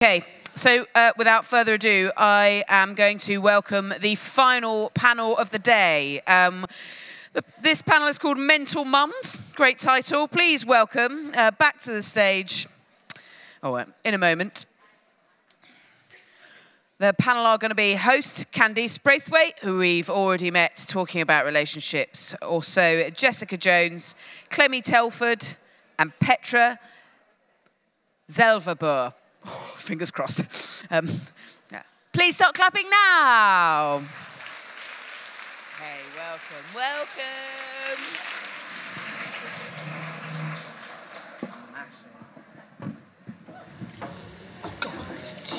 Okay, so without further ado, I am going to welcome the final panel of the day. This panel is called Mental Mums. Great title. Please welcome back to the stage, in a moment. The panel are going to be host Candice Brathwaite, who we've already met talking about relationships. Also Jessica Jones, Clemmie Telford, and Petra Velzeboer. Oh, fingers crossed. Yeah. Please start clapping now. Hey, welcome, welcome.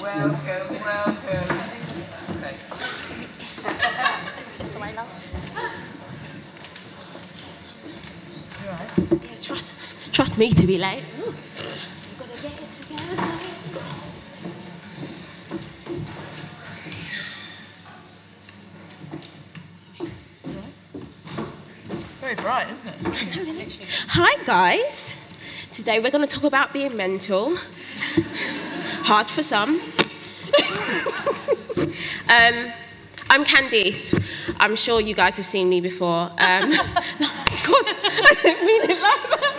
Welcome, welcome. Okay. So I love. You all right? Yeah, trust me to be late. Ooh. We've got to get it together. Very bright, isn't it? Hi guys. Today we're going to talk about being mental. Hard for some. I'm Candice. I'm sure you guys have seen me before. God, I didn't mean it like that.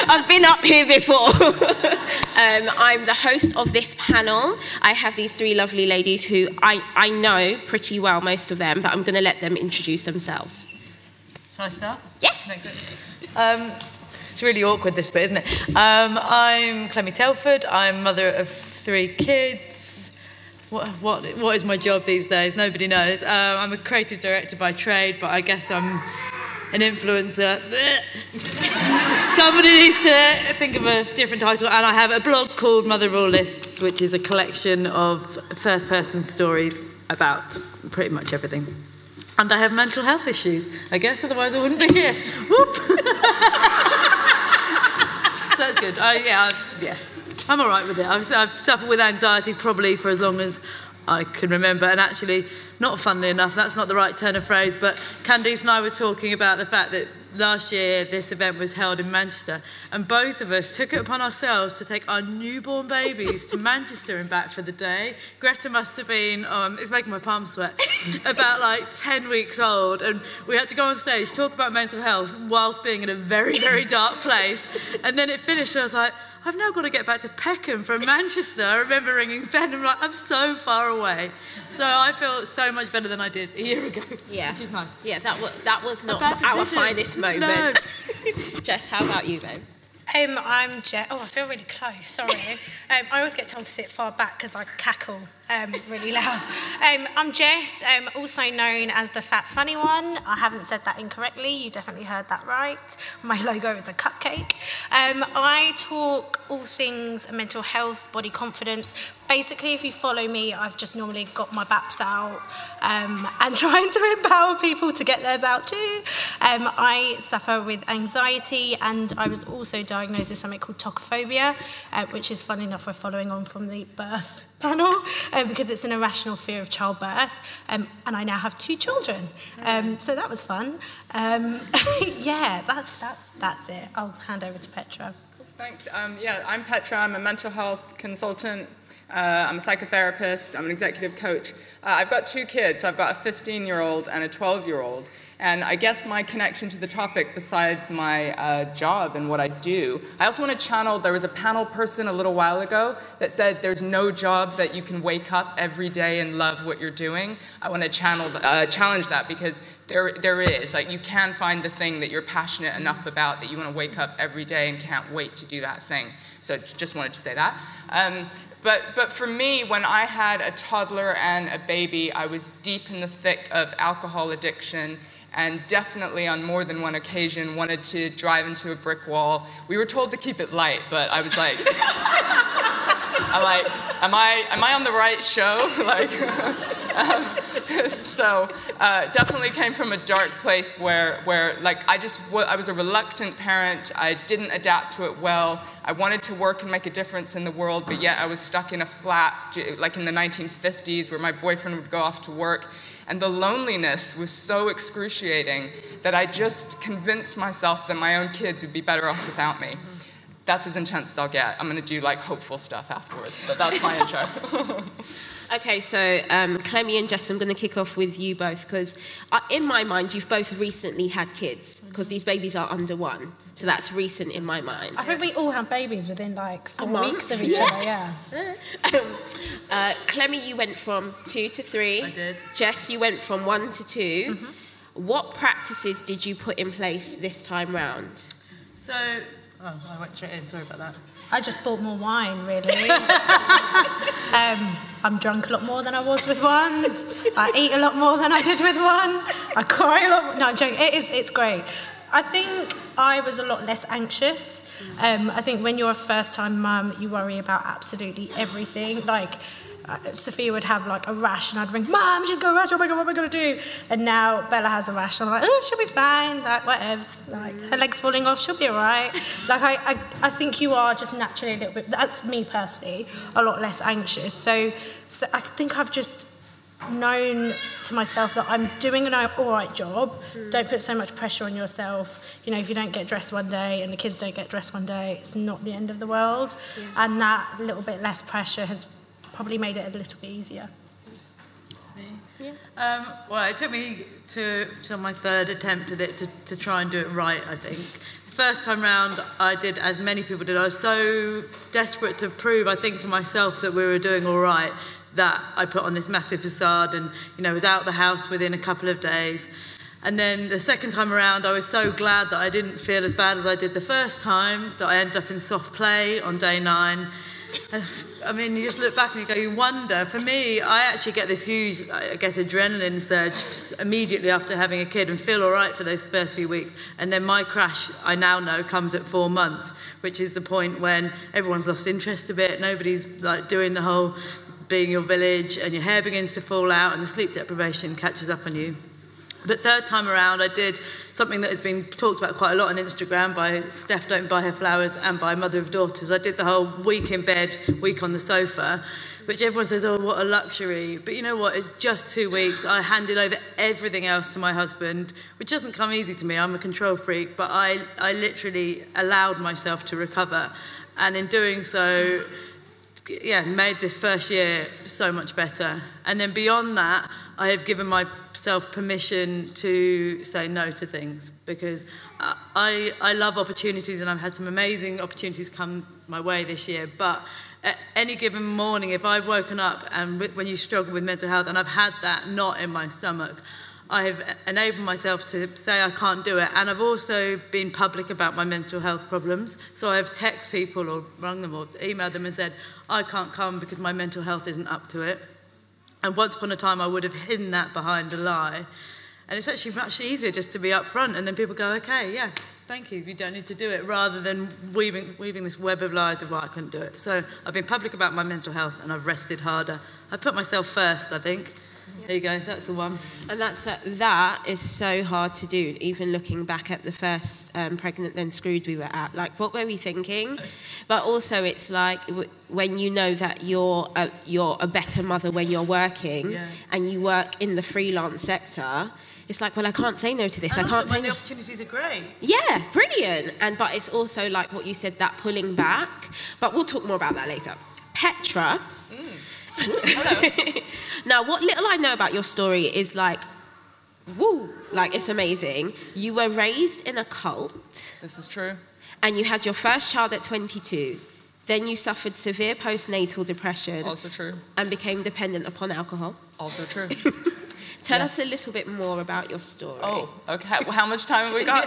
I've been up here before. I'm the host of this panel. I have these three lovely ladies who I know pretty well, most of them, but I'm going to let them introduce themselves. Shall I start? Yeah. It's really awkward, this bit, isn't it? I'm Clemmie Telford. I'm mother of 3 kids. What is my job these days? Nobody knows. I'm a creative director by trade, but I guess I'm an influencer. Somebody needs to think of a different title. And I have a blog called Mother of All Lists, which is a collection of first-person stories about pretty much everything. And I have mental health issues, I guess, otherwise I wouldn't be here. Whoop! So that's good. I'm all right with it. I've suffered with anxiety probably for as long as I can remember, and actually, not funnily enough, that's not the right turn of phrase, but Candice and I were talking about the fact that last year this event was held in Manchester, and both of us took it upon ourselves to take our newborn babies to Manchester and back for the day. Greta must have been, it's making my palms sweat, about like 10 weeks old, and we had to go on stage, talk about mental health whilst being in a very, very dark place, and then it finished, and I was like, I've now got to get back to Peckham from Manchester. I remember ringing Ben and I'm so far away. So I feel so much better than I did a year ago, Yeah. which is nice. Yeah, that was not our our finest moment. No. Jess, how about you, babe? I'm Jess. Oh, I feel really close, sorry. I always get told to sit far back because I cackle really loud. I'm Jess, also known as the Fat Funny One. I haven't said that incorrectly, you definitely heard that right. My logo is a cupcake. I talk all things mental health, body confidence. Basically, if you follow me, I've just normally got my baps out and trying to empower people to get theirs out too. I suffer with anxiety, and I was also diagnosed with something called tocophobia, which is funny enough, we're following on from the birth panel, because it's an irrational fear of childbirth, and I now have 2 children. So that was fun. Yeah, that's it. I'll hand over to Petra. Thanks. I'm Petra. I'm a mental health consultant. I'm a psychotherapist. I'm an executive coach. I've got 2 kids. So I've got a 15-year-old and a 12-year-old. And I guess my connection to the topic, besides my job and what I do, I also want to channel, there was a panel person a little while ago that said there's no job that you can wake up every day and love what you're doing. I want to challenge that, because there is. Like, you can find the thing that you're passionate enough about that you want to wake up every day and can't wait to do that thing. So just wanted to say that. But for me, when I had a toddler and a baby, I was deep in the thick of alcohol addiction, and definitely on more than one occasion wanted to drive into a brick wall. We were told to keep it light, but I was like, am I on the right show? Definitely came from a dark place where like I was a reluctant parent. I didn't adapt to it well. I wanted to work and make a difference in the world, but yet I was stuck in a flat, like in the 1950s, where my boyfriend would go off to work. And the loneliness was so excruciating that I just convinced myself that my own kids would be better off without me. that's as intense as I'll get. I'm going to do like hopeful stuff afterwards, but that's my intro. Okay, so Clemmie and Jess, I'm going to kick off with you both, because in my mind, you've both recently had kids, because these babies are under 1. So that's recent in my mind. I think we all have babies within like 4 weeks of each other, yeah. Clemmie, you went from 2 to 3. I did. Jess, you went from 1 to 2. What practices did you put in place this time round? So, I went straight in, sorry about that. I just bought more wine, really. I'm drunk a lot more than I was with one. I eat a lot more than I did with one. I cry a lot more. No, I'm joking. It's great. I think I was a lot less anxious. I think when you're a first-time mum, you worry about absolutely everything. Like, Sophia would have like a rash and I'd ring, Mum, she's got a rash, oh my God, what am I going to do? And now Bella has a rash and I'm like, oh, she'll be fine, like whatevs. Like, her leg's falling off, she'll be all right. Like, I think you are just naturally a little bit, that's me personally, a lot less anxious. So I think I've just known to myself that I'm doing an all right job. Don't put so much pressure on yourself. You know, if you don't get dressed one day and the kids don't get dressed one day, it's not the end of the world. And that little bit less pressure has probably made it a little bit easier. Well, it took me till my 3rd attempt at it to try and do it right, I think. First time round, I did as many people did. I was so desperate to prove, I think, to myself that we were doing all right, that I put on this massive facade and, you know, was out the house within a couple of days. And then the second time around, I was so glad that I didn't feel as bad as I did the first time, that I ended up in soft play on day 9. I mean, you just look back and you wonder. For me, I actually get this huge, I guess, adrenaline surge immediately after having a kid and feel all right for those first few weeks. And then my crash, I now know, comes at 4 months, which is the point when everyone's lost interest a bit. Nobody's like doing the whole being your village, and your hair begins to fall out and the sleep deprivation catches up on you. But third time around, I did something that has been talked about quite a lot on Instagram by Steph Don't Buy Her Flowers and by Mother of Daughters. I did the whole week in bed, week on the sofa, which everyone says, oh, what a luxury. But you know what? It's just 2 weeks. I handed over everything else to my husband, which doesn't come easy to me. I'm a control freak, but I literally allowed myself to recover. And in doing so, yeah, made this first year so much better. And then beyond that, I have given myself permission to say no to things, because I love opportunities, and I've had some amazing opportunities come my way this year. But at any given morning, if I've woken up, and when you struggle with mental health, and I've had that knot in my stomach, I have enabled myself to say I can't do it. And I've also been public about my mental health problems. So I've texted people or rung them or emailed them and said, I can't come because my mental health isn't up to it. And once upon a time, I would have hidden that behind a lie. And it's actually much easier just to be upfront, and then people go, okay, yeah, thank you, you don't need to do it, rather than weaving this web of lies of why I couldn't do it. So I've been public about my mental health, and I've rested harder. I've put myself first, I think. There you go, that's the one. And that is so hard to do, even looking back at the first Pregnant Then Screwed we were at. Like, what were we thinking? But also it's like, when you know that you're a better mother when you're working, and you work in the freelance sector, it's like, well, I can't say no to this. And I can't say when no. the opportunities are great. Yeah, brilliant. But it's also like what you said, that pulling back. But we'll talk more about that later. Petra. Hello. Now, what little I know about your story is like, woo, like it's amazing. You were raised in a cult. This is true. And you had your first child at 22. Then you suffered severe postnatal depression. Also true. And became dependent upon alcohol. Also true. Tell us a little bit more about your story. Oh, okay. Well, how much time have we got?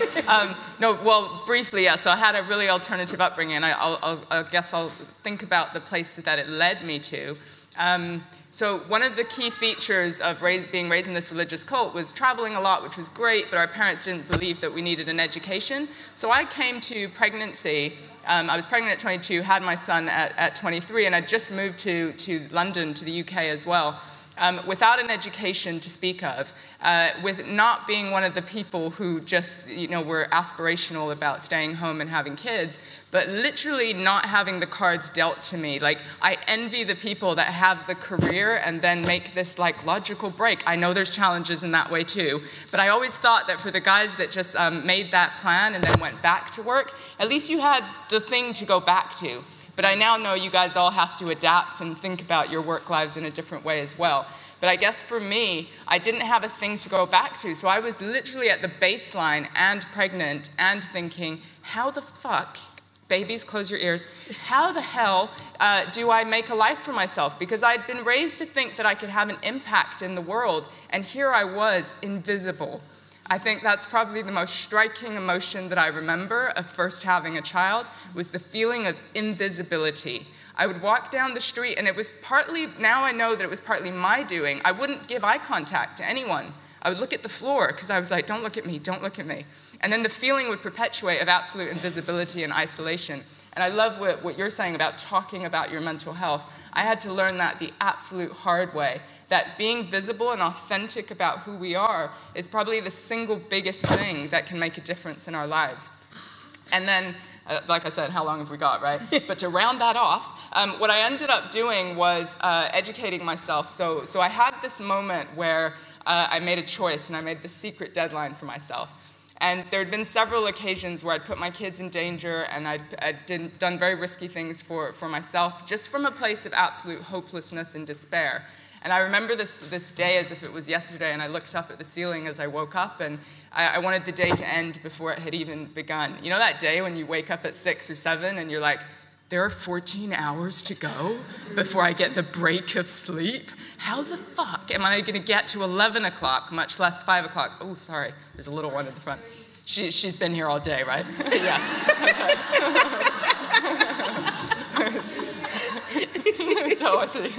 No, well, briefly, yeah. So I had a really alternative upbringing, and I guess I'll think about the places that it led me to. So one of the key features of being raised in this religious cult was traveling a lot, which was great, but our parents didn't believe that we needed an education. So I came to pregnancy. I was pregnant at 22, had my son at 23, and I just moved to London, to the UK as well. without an education to speak of, with not being one of the people who just, were aspirational about staying home and having kids, but literally not having the cards dealt to me. Like, I envy the people that have the career and then make this like logical break. I know there's challenges in that way too, but I always thought that for the guys that just made that plan and then went back to work, at least you had the thing to go back to. But I now know you guys all have to adapt and think about your work lives in a different way as well. But I guess for me, I didn't have a thing to go back to. So I was literally at the baseline and pregnant and thinking, how the fuck, babies, close your ears, how the hell do I make a life for myself? Because I'd been raised to think that I could have an impact in the world. And here I was, invisible. I think that's probably the most striking emotion that I remember of first having a child, was the feeling of invisibility. I would walk down the street, and it was partly, now I know that it was partly my doing. I wouldn't give eye contact to anyone. I would look at the floor, because I was like, don't look at me, don't look at me. And then the feeling would perpetuate of absolute invisibility and isolation. And I love what you're saying about talking about your mental health. I had to learn that the absolute hard way, that being visible and authentic about who we are is probably the single biggest thing that can make a difference in our lives. And then, like I said, how long have we got, right? But to round that off, what I ended up doing was educating myself. So I had this moment where I made a choice, and I made the secret deadline for myself. And there had been several occasions where I'd put my kids in danger, and I'd done very risky things for myself, just from a place of absolute hopelessness and despair. And I remember this day as if it was yesterday, and I looked up at the ceiling as I woke up, and I wanted the day to end before it had even begun. You know that day when you wake up at 6 or 7, and you're like, there are 14 hours to go before I get the break of sleep? How the fuck am I going to get to 11 o'clock, much less 5 o'clock? Oh, sorry, there's a little one in the front. She's been here all day, right? Yeah. So I see.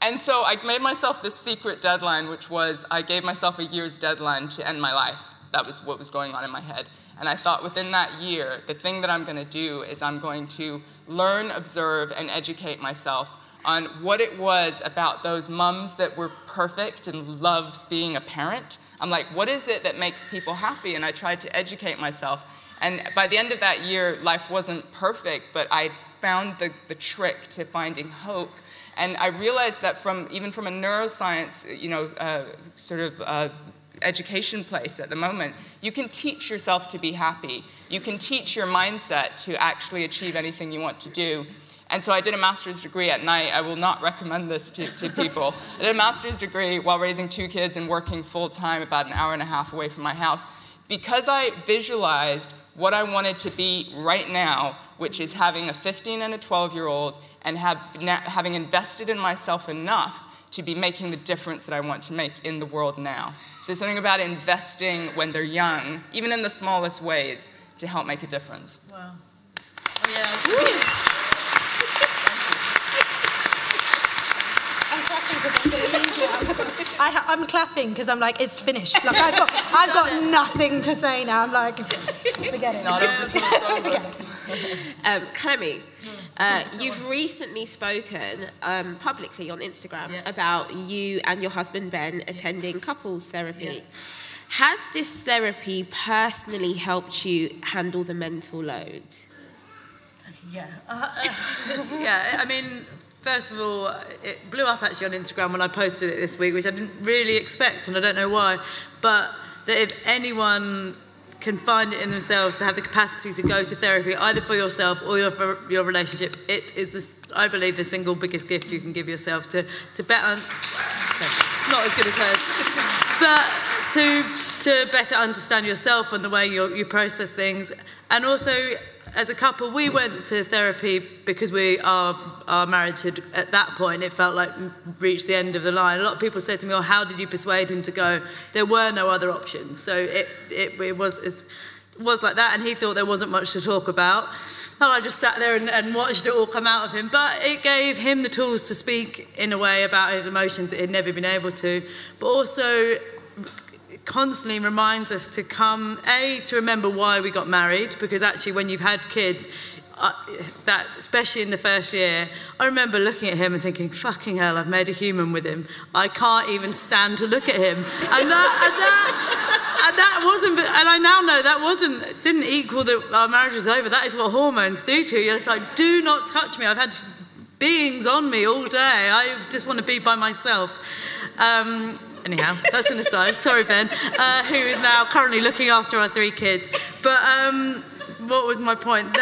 And so I made myself this secret deadline, which was I gave myself a year's deadline to end my life. That was what was going on in my head. And I thought within that year, the thing that I'm going to do is I'm going to learn, observe, and educate myself on what it was about those mums that were perfect and loved being a parent. I'm like, what is it that makes people happy? And I tried to educate myself. And by the end of that year, life wasn't perfect, but I found the trick to finding hope. And I realized that even from a neuroscience, education place at the moment, you can teach yourself to be happy. You can teach your mindset to actually achieve anything you want to do. And so I did a master's degree at night. I will not recommend this to people. I did a master's degree while raising 2 kids and working full-time about an hour and a half away from my house, because I visualized what I wanted to be right now, which is having a 15 and a 12-year-old and having invested in myself enough to be making the difference that I want to make in the world now. So something about investing when they're young, even in the smallest ways, to help make a difference. Wow. Oh, yeah. I'm clapping because I'm like, it's finished. Like I've got nothing to say now. I'm like, forget it. It's not over till it's over. Clemmie, you've recently spoken publicly on Instagram about you and your husband Ben attending couples therapy. Yeah. Has this therapy personally helped you handle the mental load? Yeah. Yeah, I mean, first of all, it blew up actually on Instagram when I posted it this week, which I didn't really expect, and I don't know why, but that if anyone can find it in themselves to have the capacity to go to therapy, either for yourself or for your relationship, it is, this, I believe, the single biggest gift you can give yourself to better, it's not as good as hers, but to better understand yourself and the way you process things. And also, as a couple, we went to therapy because our marriage had, at that point, it felt like reached the end of the line. A lot of people said to me, oh, how did you persuade him to go? There were no other options. So it was like that, and he thought there wasn't much to talk about. And I just sat there and watched it all come out of him. But it gave him the tools to speak in a way about his emotions that he'd never been able to. But also constantly reminds us to to remember why we got married, because actually when you've had kids, that, especially in the first year, I remember looking at him and thinking, fucking hell, I've made a human with him. I can't even stand to look at him. And that wasn't, and I now know that didn't equal that our marriage was over. That is what hormones do to you. It's like, do not touch me. I've had beings on me all day. I just want to be by myself. Anyhow, that's an aside. Sorry, Ben, who is now currently looking after our 3 kids. But what was my point?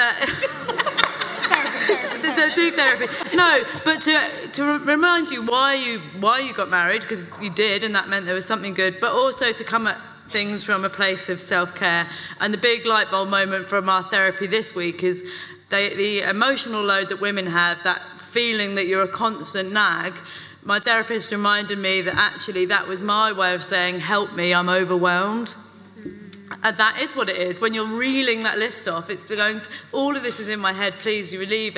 Do therapy. No, but to remind you why you got married, because you did, and that meant there was something good, but also to come at things from a place of self-care. And the big light bulb moment from our therapy this week is the emotional load that women have, that feeling that you're a constant nag. My therapist reminded me that actually that was my way of saying, help me, I'm overwhelmed. And that is what it is. When you're reeling that list off, it's going, all of this is in my head, please relieve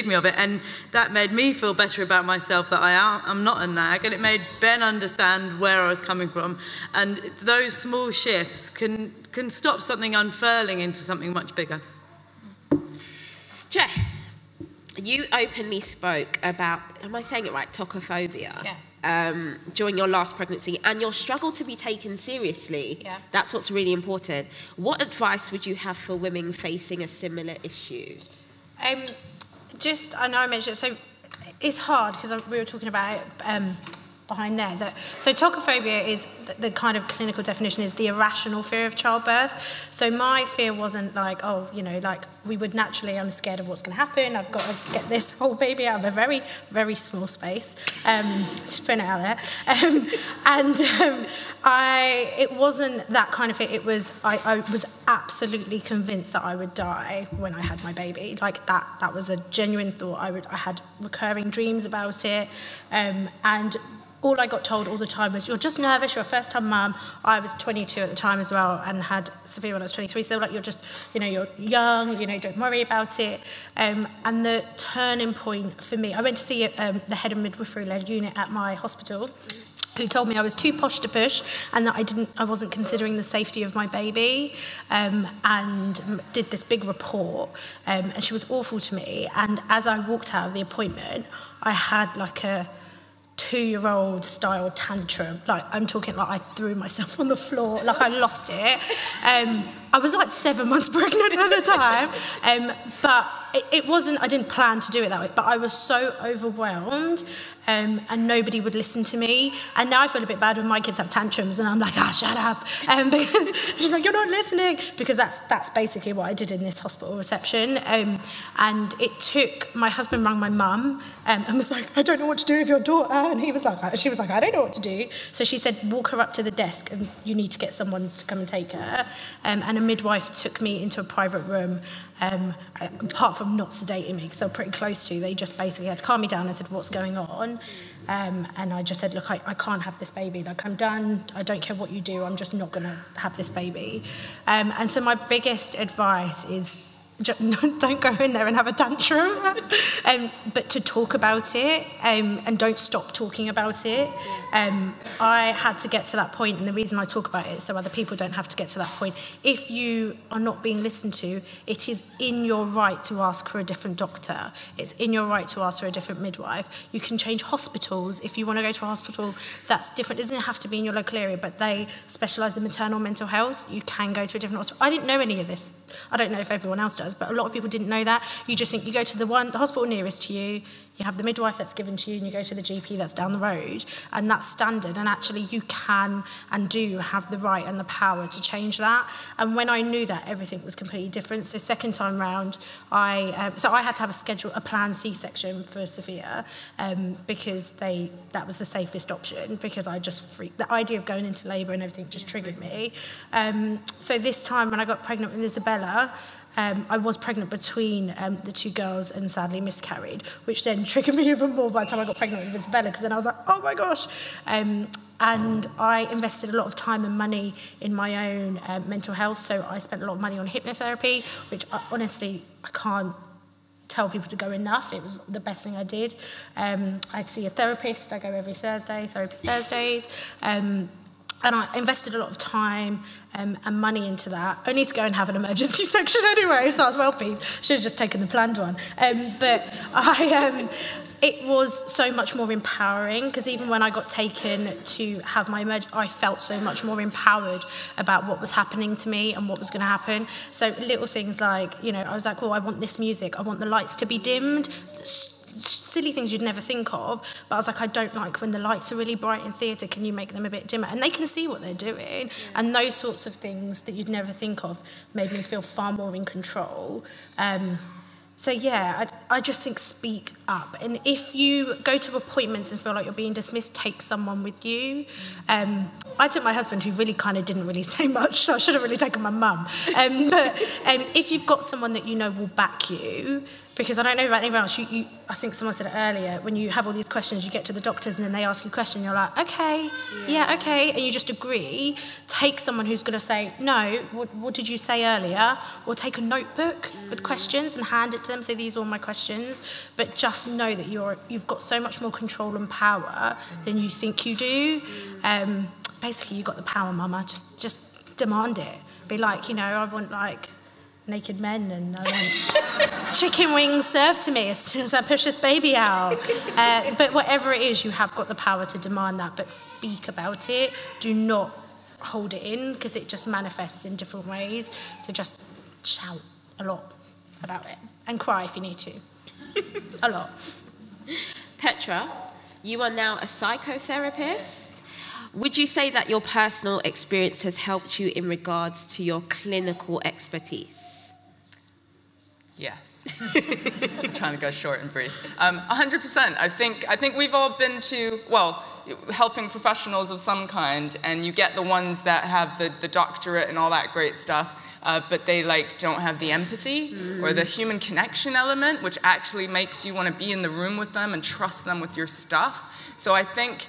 me of it. And that made me feel better about myself, that I'm not a nag. And it made Ben understand where I was coming from. And those small shifts can stop something unfurling into something much bigger. Jess, you openly spoke about, am I saying it right, tocophobia? Yeah. During your last pregnancy, and your struggle to be taken seriously. Yeah. That's what's really important. What advice would you have for women facing a similar issue? I know I mentioned it, so it's hard because we were talking about it behind there. So tocophobia is, the kind of clinical definition is the irrational fear of childbirth. So my fear wasn't like, oh, you know, like we would naturally, I'm scared of what's going to happen. I've got to get this whole baby out of a very, very small space. Just putting it out there. It wasn't that kind of fear. It was, I was absolutely convinced that I would die when I had my baby. Like that was a genuine thought. I had recurring dreams about it. And all I got told all the time was, you're just nervous, you're a first-time mum. I was 22 at the time as well and had Sophia when I was 23. So they were like, you're just, you know, you're young, you know, don't worry about it. And the turning point for me, I went to see the head of midwifery-led unit at my hospital, who told me I was too posh to push and that I wasn't considering the safety of my baby, and did this big report, and she was awful to me. And as I walked out of the appointment, I had like a 2-year-old style tantrum. Like, I'm talking like I threw myself on the floor, like I lost it. I was like 7 months pregnant at the time, but it wasn't, I didn't plan to do it that way, but I was so overwhelmed, and nobody would listen to me. And now I feel a bit bad when my kids have tantrums and I'm like, shut up. Because she's like, you're not listening. Because that's basically what I did in this hospital reception. And it took, my husband rang my mum and was like, I don't know what to do with your daughter. And she was like, I don't know what to do. So she said, walk her up to the desk and you need to get someone to come and take her. And a midwife took me into a private room. Apart from not sedating me, because they were pretty close to, they just basically had to calm me down. I said, what's going on? And I just said, look, I can't have this baby. Like, I'm done. I don't care what you do. I'm just not going to have this baby. And so my biggest advice is, don't go in there and have a tantrum, but to talk about it, and don't stop talking about it. I had to get to that point, and the reason I talk about it is so other people don't have to get to that point. If you are not being listened to, it is in your right to ask for a different doctor. It's in your right to ask for a different midwife. You can change hospitals. If you want to go to a hospital that's different, it doesn't have to be in your local area, but they specialise in maternal mental health. You can go to a different hospital. I didn't know any of this. I don't know if everyone else does, but a lot of people didn't know that. You just think you go to the hospital nearest to you, you have the midwife that's given to you, and you go to the GP that's down the road, and that's standard. And actually you can and do have the right and the power to change that. And when I knew that, everything was completely different. So second time round, I had to have a planned C-section for Sophia, because that was the safest option, because I just freaked. The idea of going into labour and everything just triggered me. So this time when I got pregnant with Isabella, I was pregnant between the 2 girls and sadly miscarried, which then triggered me even more by the time I got pregnant with Isabella, because then I was like, oh my gosh. And I invested a lot of time and money in my own mental health. So I spent a lot of money on hypnotherapy, which honestly, I can't tell people to go enough. It was the best thing I did. I see a therapist. I go every Thursday, therapy Thursdays. I invested a lot of time and money into that, only to go and have an emergency section anyway, so I was well peeved. Should have just taken the planned one. It was so much more empowering, because even when I got taken to have my emergency, I felt so much more empowered about what was happening to me and what was going to happen. So little things like, you know, I was like, oh, I want this music, I want the lights to be dimmed. Silly things you'd never think of, but I was like, I don't like when the lights are really bright in theatre, can you make them a bit dimmer? And they can see what they're doing, and those sorts of things that you'd never think of made me feel far more in control. So yeah, I just think speak up. And if you go to appointments and feel like you're being dismissed, take someone with you. I took my husband, who really kind of didn't really say much, so I should have really taken my mum. But if you've got someone that you know will back you, because I don't know about anyone else, I think someone said it earlier, when you have all these questions, you get to the doctors and then they ask you a question, you're like, okay, yeah, okay, and you just agree. Take someone who's going to say, no, what did you say earlier? Or take a notebook with questions and hand it to them, say, these are all my questions. But just know that you've got so much more control and power than you think you do. Basically, you've got the power, mama. Just demand it. Be like, you know, I want, like, naked men, and I want chicken wings served to me as soon as I push this baby out. But whatever it is, you have got the power to demand that, but speak about it. Do not hold it in, because it just manifests in different ways. So just shout a lot about it, and cry if you need to. A lot. Petra, you are now a psychotherapist. Would you say that your personal experience has helped you in regards to your clinical expertise? Yes. I'm trying to go short and brief. 100%. I think we've all been to, well, helping professionals of some kind, and you get the ones that have the doctorate and all that great stuff, but they don't have the empathy or the human connection element, which actually makes you want to be in the room with them and trust them with your stuff. So I think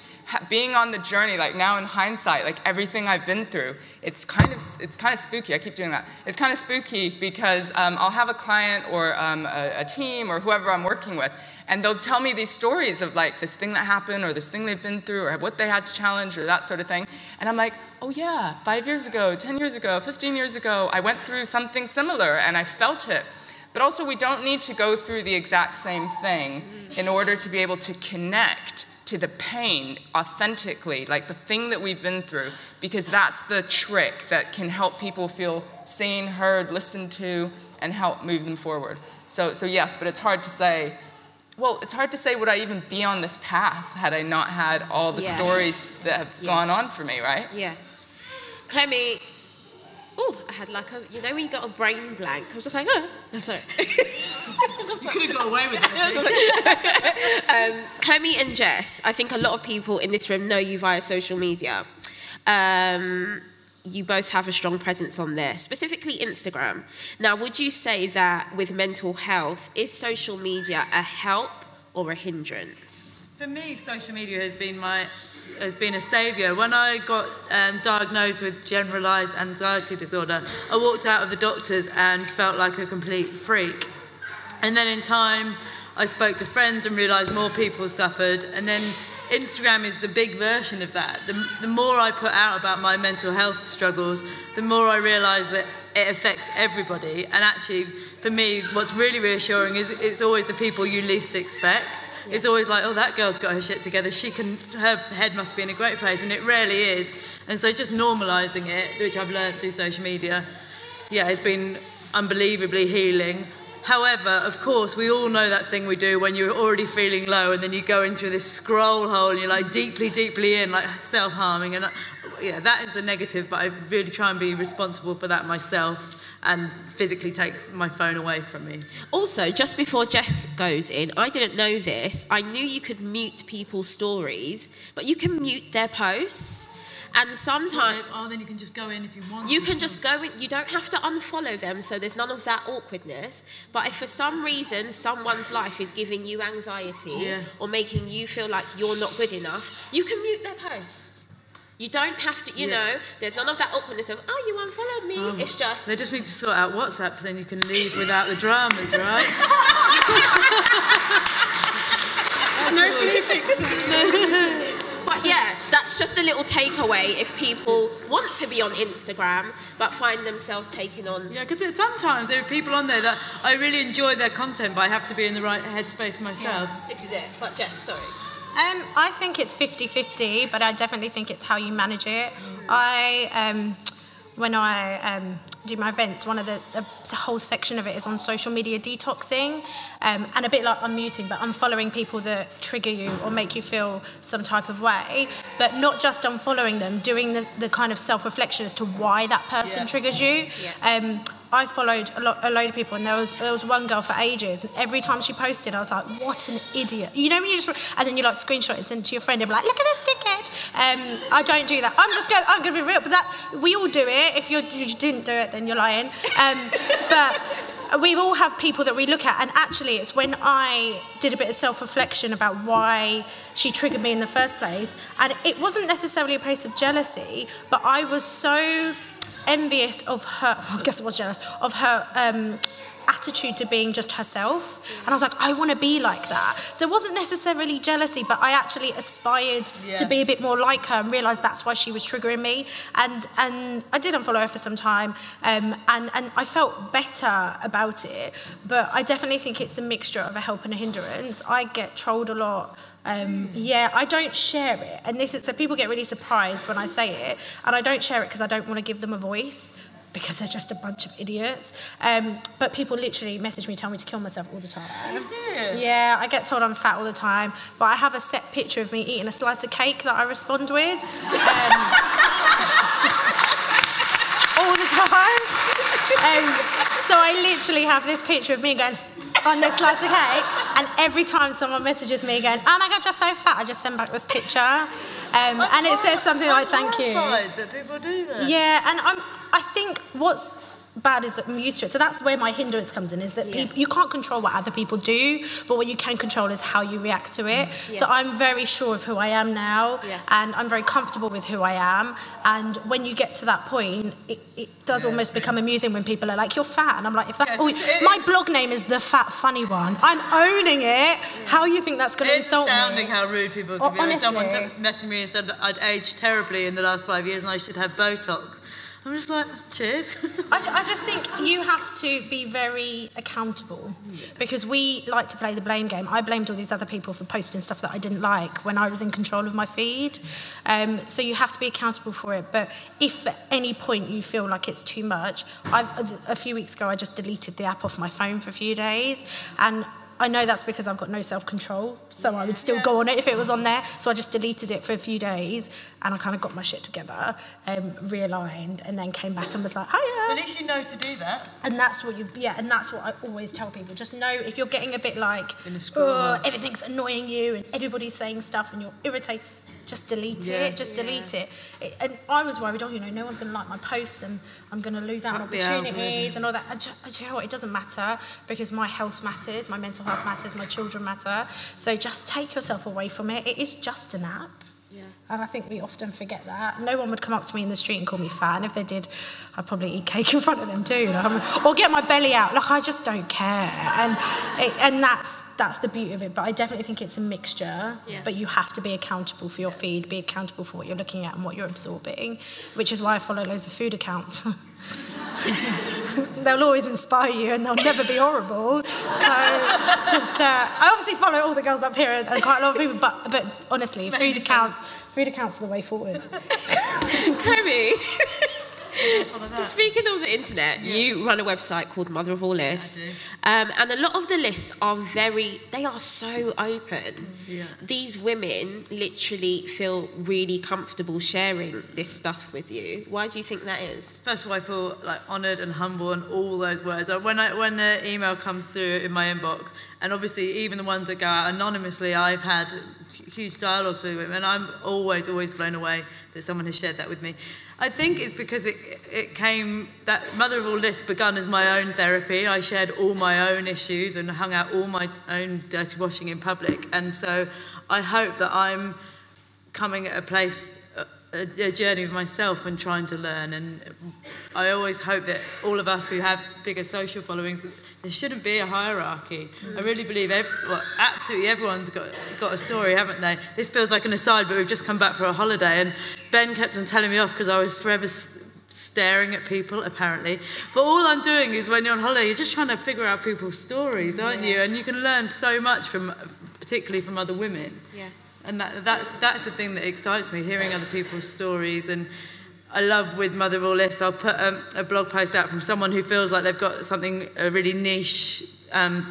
being on the journey, now in hindsight, everything I've been through, it's kind of spooky. I keep doing that. It's kind of spooky because I'll have a client or a team or whoever I'm working with, and they'll tell me these stories of this thing that happened or this thing they've been through or what they had to challenge or that sort of thing. And I'm like, oh yeah, 5 years ago, 10 years ago, 15 years ago, I went through something similar and I felt it. But also, we don't need to go through the exact same thing in order to be able to connect to the pain authentically, the thing that we've been through, because that's the trick that can help people feel seen, heard, listened to, and help move them forward. So yes, but it's hard to say, well, it's hard to say would I even be on this path had I not had all the stories that have gone on for me, right? Yeah. Clemmie, oh, I had you know when you got a brain blank? I was just like, oh, no, sorry. You could have got away with it. Clemmie and Jess, I think a lot of people in this room know you via social media. You both have a strong presence on there, specifically Instagram. Now, would you say that with mental health, is social media a help or a hindrance? For me, social media has been a saviour. When I got diagnosed with generalised anxiety disorder, I walked out of the doctors and felt like a complete freak. And then in time, I spoke to friends and realised more people suffered. And then Instagram is the big version of that. The more I put out about my mental health struggles, the more I realise that it affects everybody. And actually, for me, what's really reassuring is it's always the people you least expect. It's always like, oh, that girl's got her shit together. Her head must be in a great place, and it rarely is. And so just normalising it, which I've learned through social media, has been unbelievably healing. However, of course, we all know that thing we do when you're already feeling low, and then you go into this scroll hole, and you're deeply, deeply in, self-harming. And that is the negative, but I really try and be responsible for that myself and physically take my phone away from me. Also, just before Jess goes in, I didn't know this. I knew you could mute people's stories, but you can mute their posts. And sometimes... Oh, then you can just go in if you want. You can just go in. You don't have to unfollow them, so there's none of that awkwardness. But if for some reason someone's life is giving you anxiety or making you feel like you're not good enough, you can mute their post. You don't have to, you know, there's none of that awkwardness of, oh, you unfollowed me. It's just... They just need to sort out WhatsApp, so then you can leave without the dramas, right? No politics. But yeah, that's just a little takeaway if people want to be on Instagram but find themselves taking on. Yeah, because sometimes there are people on there that I really enjoy their content, but I have to be in the right headspace myself. Yeah, this is it. But Jess, sorry. I think it's 50-50, but I definitely think it's how you manage it. When I do my events, one of the whole section of it is on social media detoxing, and a bit like unmuting, but unfollowing people that trigger you or make you feel some type of way, but not just unfollowing them, doing the kind of self-reflection as to why that person triggers you. Yeah. I followed a load of people, and there was one girl for ages, and every time she posted, I was like, what an idiot. You know when you just, and then you like screenshot it, send it to your friend, and be like, look at this dickhead. I don't do that. I'm going to be real, but we all do it. If you didn't do it, then you're lying. But we all have people that we look at, and actually it's when I did a bit of self-reflection about why she triggered me in the first place, and it wasn't necessarily a place of jealousy, but I was so envious of her, I guess I was jealous, of her attitude to being just herself. And I was like, I want to be like that. So it wasn't necessarily jealousy, but I actually aspired to be a bit more like her and realised that's why she was triggering me. And I did unfollow her for some time, and I felt better about it. But I definitely think it's a mixture of a help and a hindrance. I get trolled a lot. I don't share it, and so people get really surprised when I say it, and I don't share it because I don't want to give them a voice, because they're just a bunch of idiots. But people literally message me, tell me to kill myself all the time. Are you serious? Yeah, I get told I'm fat all the time, but I have a set picture of me eating a slice of cake that I respond with all the time. So I literally have this picture of me going on this slice of cake, and every time someone messages me going, oh my God, you're so fat, I just send back this picture, and it says something like, thank you. I'm that people do that. Yeah, and I think what's bad is that I'm used to it. So that's where my hindrance comes in, is that you can't control what other people do, but what you can control is how you react to it. So I'm very sure of who I am now, and I'm very comfortable with who I am. And when you get to that point, it does almost become amusing when people are like, you're fat. And I'm like, if that's all... My blog name is The Fat Funny One. I'm owning it. How you think that's going to insult me? It's astounding how rude people can be. Honestly. Someone messaged me and said that I'd aged terribly in the last 5 years and I should have Botox. I'm just like, cheers. I just think you have to be very accountable, because we like to play the blame game. I blamed all these other people for posting stuff that I didn't like when I was in control of my feed. So you have to be accountable for it. But if at any point you feel like it's too much, a few weeks ago I just deleted the app off my phone for a few days, and I know that's because I've got no self-control, so I would still go on it if it was on there. So I just deleted it for a few days, and I kind of got my shit together, realigned, and then came back and was like, hiya. At least you know to do that. And that's what and that's what I always tell people. Just know if you're getting a bit like, everything's annoying you and everybody's saying stuff and you're irritated, just delete it, delete it. And I was worried, no one's going to like my posts and I'm going to lose out on opportunities and all that. You know what, it doesn't matter, because my health matters, my mental health matters, my children matter. So just take yourself away from it. It is just an app. Yeah. And I think we often forget that. No one would come up to me in the street and call me fat, and if they did, I'd probably eat cake in front of them too, or get my belly out. I just don't care, and that's the beauty of it. But I definitely think it's a mixture. Yeah. But you have to be accountable for your feed, be accountable for what you're looking at and what you're absorbing, which is why I follow loads of food accounts. They'll always inspire you and they'll never be horrible. So I obviously follow all the girls up here and quite a lot of people, but honestly, food accounts are the way forward. Clemmie, speaking of the internet, you run a website called Mother of All Lists, and a lot of the lists are they are so open. Yeah. These women literally feel really comfortable sharing this stuff with you. Why do you think that is? First of all, I feel like honoured and humble and all those words. When the email comes through in my inbox, and obviously even the ones that go out anonymously, I've had huge dialogues with them, and I'm always blown away that someone has shared that with me. I think it's because it came, that Mother of All Lists begun as my own therapy. I shared all my own issues and hung out all my own dirty washing in public. And so I hope that I'm coming at a place a journey with myself and trying to learn, and I always hope that all of us who have bigger social followings, there shouldn't be a hierarchy. I really believe absolutely everyone's got a story, haven't they? This feels like an aside, but we've just come back for a holiday, and Ben kept on telling me off because I was forever staring at people, apparently. But all I'm doing is, when you're on holiday, you're just trying to figure out people's stories, aren't you? And you can learn so much particularly from other women. Yeah. And that's the thing that excites me, hearing other people's stories. And I love, with Mother of All Lists, I'll put a blog post out from someone who feels like they've got a really niche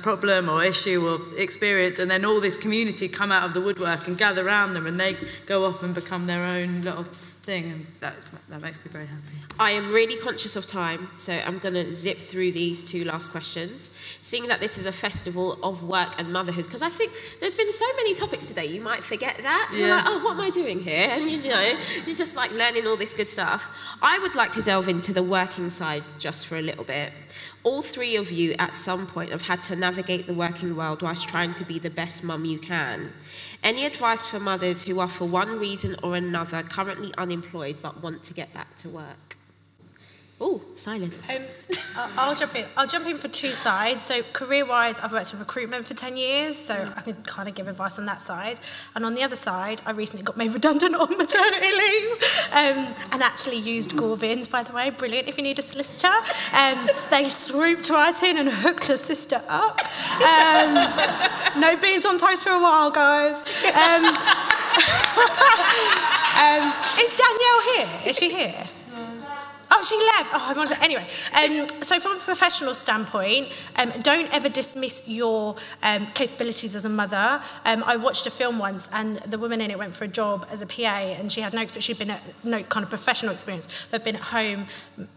problem or issue or experience, and then all this community come out of the woodwork and gather around them, and they go off and become their own little thing, and that makes me very happy. I am really conscious of time, so I'm going to zip through these 2 last questions. Seeing that this is a festival of work and motherhood, because I think there's been so many topics today, you might forget that. Yeah. You're like, oh, what am I doing here? And you're just like learning all this good stuff. I would like to delve into the working side just for a little bit. All 3 of you at some point have had to navigate the working world whilst trying to be the best mum you can. Any advice for mothers who are, for one reason or another, currently unemployed but want to get back to work? Oh, silence. I'll jump in for 2 sides. So career-wise, I've worked in recruitment for 10 years, so I can kind of give advice on that side. And on the other side, I recently got made redundant on maternity leave, and actually used Gorvins, by the way. Brilliant if you need a solicitor. They swooped right in and hooked her sister up. No beans on toast for a while, guys. Is Danielle here? Is she here? Oh, she left. Oh, I wanted to, anyway. So from a professional standpoint, don't ever dismiss your capabilities as a mother. I watched a film once, and the woman in it went for a job as a PA, and she had she'd been no kind of professional experience, but been at home,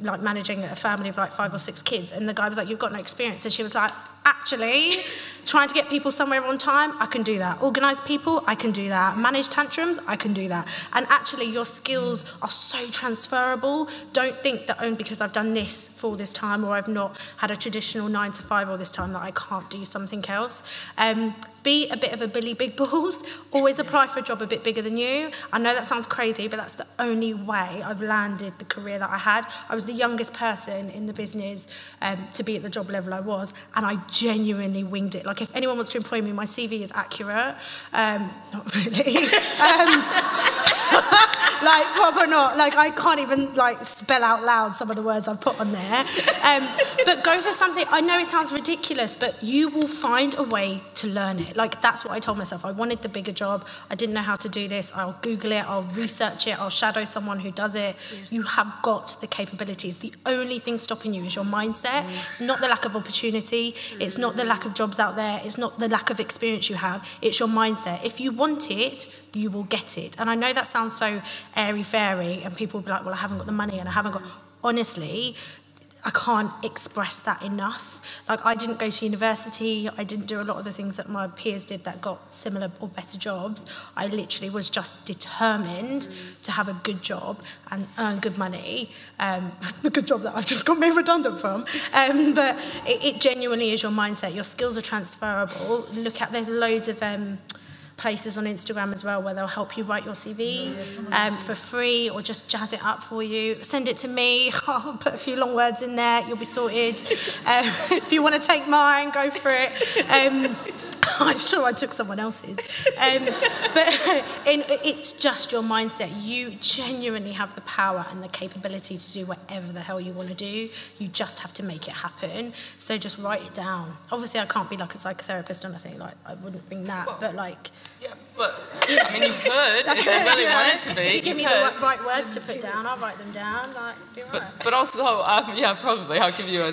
like managing a family of like 5 or 6 kids. And the guy was like, "You've got no experience." And she was like, "Actually, trying to get people somewhere on time, I can do that. Organise people, I can do that. Manage tantrums, I can do that." And actually, your skills are so transferable. Don't think that only because I've done this for all this time, or I've not had a traditional 9 to 5 all this time, that I can't do something else. Be a bit of a Billy Big Balls. Always apply for a job a bit bigger than you. I know that sounds crazy, but that's the only way I've landed the career that I had. I was the youngest person in the business to be at the job level I was, and I genuinely winged it. Like, if anyone wants to employ me, my CV is accurate. Not really. Like, proper not. Like, I can't even, like, spell out loud some of the words I've put on there. But go for something. I know it sounds ridiculous, but you will find a way to learn it. Like, that's what I told myself. I wanted the bigger job. I didn't know how to do this. I'll Google it. I'll research it. I'll shadow someone who does it. Yeah. You have got the capabilities. The only thing stopping you is your mindset. It's not the lack of opportunity. It's not the lack of jobs out there. It's not the lack of experience you have. It's your mindset. If you want it, you will get it. And I know that sounds so airy-fairy, and people will be like, well, I haven't got the money and I haven't got... Honestly, I can't express that enough. Like, I didn't go to university. I didn't do a lot of the things that my peers did that got similar or better jobs. I literally was just determined to have a good job and earn good money. The good job that I've just got made redundant from. But it genuinely is your mindset. Your skills are transferable. There's loads of... places on Instagram as well where they'll help you write your CV for free, or just jazz it up for you. Send it to me. I'll put a few long words in there. You'll be sorted. If you want to take mine, go for it. I'm sure I took someone else's. But it's just your mindset. You genuinely have the power and the capability to do whatever the hell you want to do. You just have to make it happen. So just write it down. Obviously, I can't be like a psychotherapist or nothing. Like, I wouldn't bring that. Well, but like... Yeah, but, I mean, you could if you really wanted to be. If you give me the right words to put down, I'll write them down. Like, be right. But also, yeah, probably. I'll give you a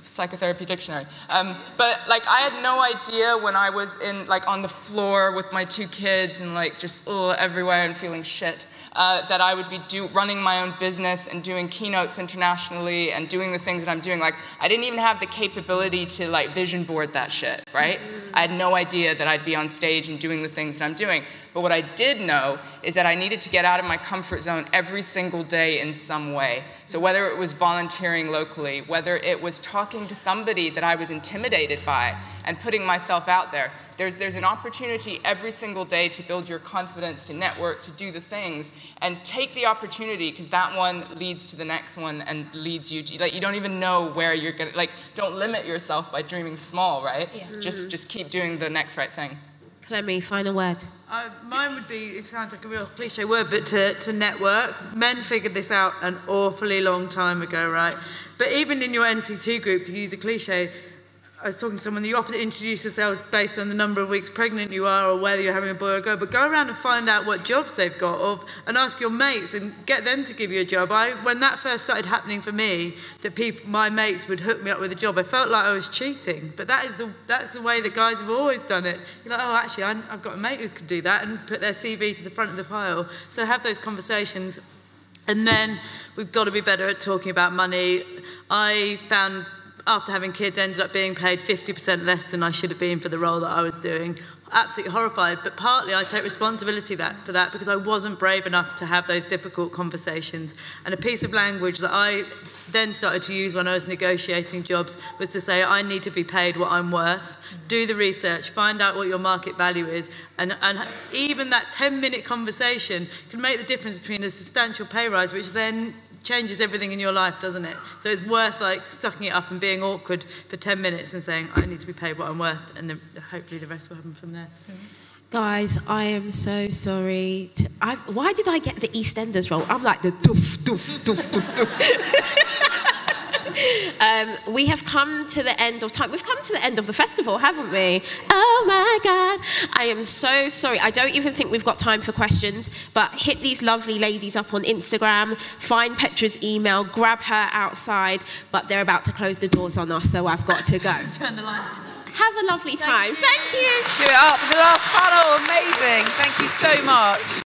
psychotherapy dictionary. But, like, I had no idea when I was on the floor with my 2 kids and, like, just everywhere and feeling shit, that I would be running my own business and doing keynotes internationally and doing the things that I'm doing. Like, I didn't even have the capability to, like, vision board that shit, right? I had no idea that I'd be on stage and doing the things that I'm doing. doing. But what I did know is that I needed to get out of my comfort zone every single day in some way. So whether it was volunteering locally, whether it was talking to somebody that I was intimidated by and putting myself out there, there's an opportunity every single day to build your confidence, to network, to do the things, and take the opportunity, because that one leads to the next one and leads you to, like, you don't even know where you're gonna, like, don't limit yourself by dreaming small, right? Yeah. Just keep doing the next right thing. Clemmie, final word. Mine would be, it sounds like a real cliche word, but to network. Men figured this out an awfully long time ago, right? But even in your NC2 group, to use a cliche, I was talking to someone, you often introduce yourselves based on the number of weeks pregnant you are or whether you're having a boy or a girl, but go around and find out what jobs they've got and ask your mates and get them to give you a job. When that first started happening for me, that my mates would hook me up with a job, I felt like I was cheating. But that's the way the guys have always done it. You're like, oh, actually, I've got a mate who could do that, and put their CV to the front of the pile. So have those conversations. And then we've got to be better at talking about money. I found, after having kids, ended up being paid 50% less than I should have been for the role that I was doing. Absolutely horrified, but partly I take responsibility for that because I wasn't brave enough to have those difficult conversations. And a piece of language that I then started to use when I was negotiating jobs was to say, I need to be paid what I'm worth. Do the research, find out what your market value is, and even that 10-minute conversation can make the difference between a substantial pay rise, which then changes everything in your life, doesn't it? So it's worth, like, sucking it up and being awkward for 10 minutes and saying, I need to be paid what I'm worth, and then hopefully the rest will happen from there. Guys, I am so sorry. Why did I get the EastEnders role? I'm like the doof, doof, doof, doof, doof. We have come to the end of time. We've come to the end of the festival, haven't we? Oh my God. I am so sorry. I don't even think we've got time for questions, but hit these lovely ladies up on Instagram, find Petra's email, grab her outside, but they're about to close the doors on us, so I've got to go. Turn the lights. Have a lovely time. Thank you. Give it up for the last panel. Amazing. Thank you so much.